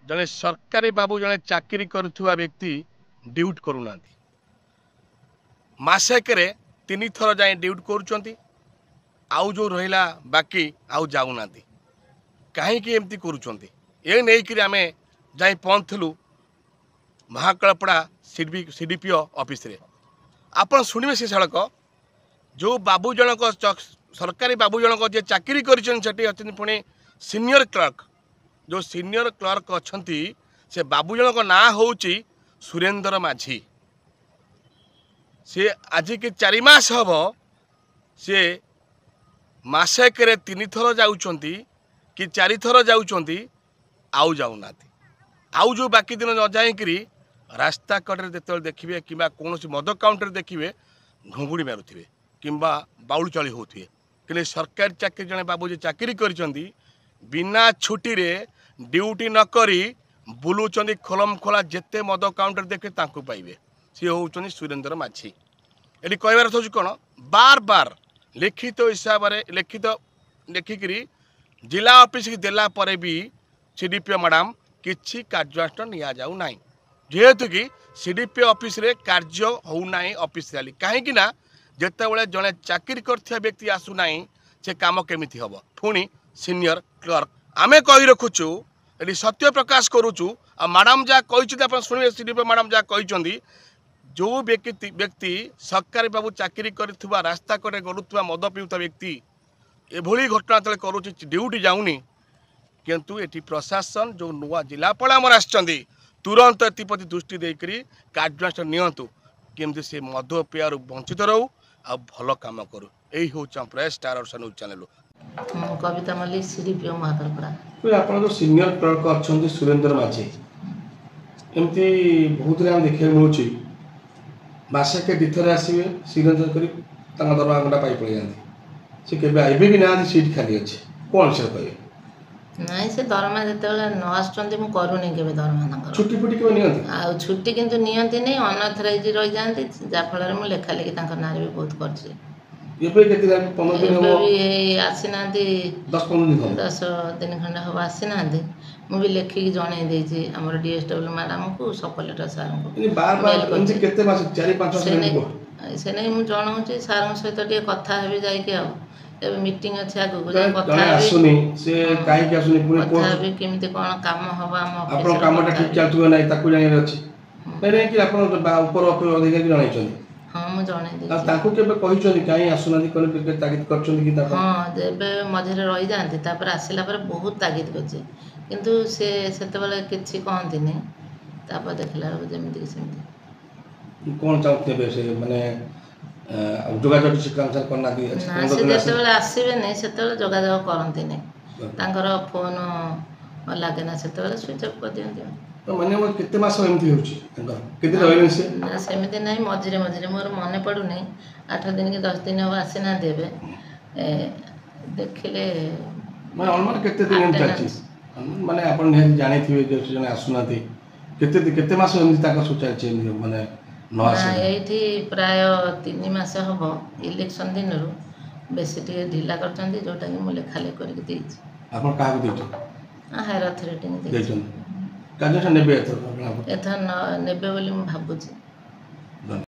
जड़े सरकारी बाबू जड़े चाकरी करुवा व्यक्ति ड्यूटी करूना मसेक तीन थर जाए ड्यूटी करुँच आउ जो रहा बाकी आउ जाऊना कहीं एमती करुँच ये नहीं आम जा पहुँचलु महाकालपड़ा सीडीपीओ ऑफिस रे आपण शुणवे से सड़क जो बाबू जनक सरकारी बाबू जनक जे चाकरी कर पुणी सीनियर क्लर्क जो सीनियर क्लर्क अच्छा से बाबू जनक ना हूँ सुरेंद्र माझी सी आज की 4 मास हम सी मसेक तीन थर जाऊँच कि 4 थर जाऊँच आउ जाऊना आउ जो बाकी दिन न जाकि रास्ता कड़े जो देखिए कि कौन मद काउंटर देखिए घुंगुड़ी मारुवे कि बाउल चली होते कि सरकारी चाकरी जड़े बाबू जी चाकरी कर बिना छुट्टी रे ड्यूटी नकरी बुलूं खोलम खोला जिते मद काउंटर देखे पाइबे सी हूँ सुरेंद्र माझी ये कहबार अर्थ कौन बार बार लिखित हिसाब से लिखिक जिला ऑफिस की देला परे भी सीडीपीओ मैडम किसी कार्यानुष्ठान निया जाऊ नाही जेहेतु कि सीडीपीओ ऑफिस रे कार्य होना ऑफिशियली कहीं जितेबाला जड़े चाकरी कर व्यक्ति आसुना से काम केमिति हम पुणी सीनियर क्लर्क आमे कही रखुचु ये सत्य प्रकाश करुचु आ मैडम जहाँ कही शुणे सीडीपीओ मैडम जहाँ कही जो व्यक्ति सरकारी बाबू चाकरी कर रास्ता कड़े गलुवा मद पीता व्यक्ति एभली घटना तले करुच्ची ड्यूटी जाऊनी किंतु ये प्रशासन जो नुआ जिलापाल आमर आसछंदी तुरंत एप्रति दृष्टि देकर कार्यानुष्ठान नियंतु केमती से मद पेयर वंचित रहू आ भल काम करू यही हूँ प्रयास स्टार और न्यूज चैनल कविता मल्लिक सीडीपीओ महाकालपड़ा आप जो सीनियर क्लर्क अच्छा सुरेंद्र माझी एमती बहुत देखा मिलूँ मसेक दिथर आसवे सिग्नेचर कर दरमाहा गंडा पाई पड़े जाती सी के आइबे भी ना सीट खाली अच्छे कौन से कहे नाई से दरमा जिते न आसुँच मुझे करूनी के दरमा छुट्टी फुट्टी क्यों नहीं आ छुट्टी किंतु नियंती नहीं अनअथराइज रही जाती जहाँफल मुझे लेखा लेखि ना भी बहुत कर आसी ना 10 दिन खंडे हम आसी ना मुझे लिखिकी जन देती आम डीएसडब्ल्यू मैडम को सब कलेक्टर सार से नहीं मुझे जनाऊँ सार सहित कथा हेबी जा मीटिंग अच्छे आगू केमती कौन काम हम हाँ मुझे हाँ जब मझे रही जाती आसला बहुत तागिद कर किंतु से किसी कहती देखला जमी सेमती कौन चाहते से माने जोगाजोग से आसबे नहीं से जोगाजोग करती फोन लगे ना से स्विच अफ कर दिखती माने केते मास एमती होची केते रहले से ना सेमिति नहीं मझिरे मझिरे मोर मन पड़ुनी 8 दिन कि 10 दिन हम आसी ना देबे देखिले माने अलमार केते दिन एमती माने आपण नहीं जानि थिबे जे जने आसुना थी केते मास एमती ताका सोचाल छै माने न आसे एठी प्राय 3 मास हबो इलेक्शन दिन बेसी टे ढिला करचंदी जोटा कि मु लेखा ले करके देछि आपण काहा को देछो हायर अथॉरिटी ने देछि कार्यानुष्ठान नेबे एथर नेबे बोली मु भाबुछि।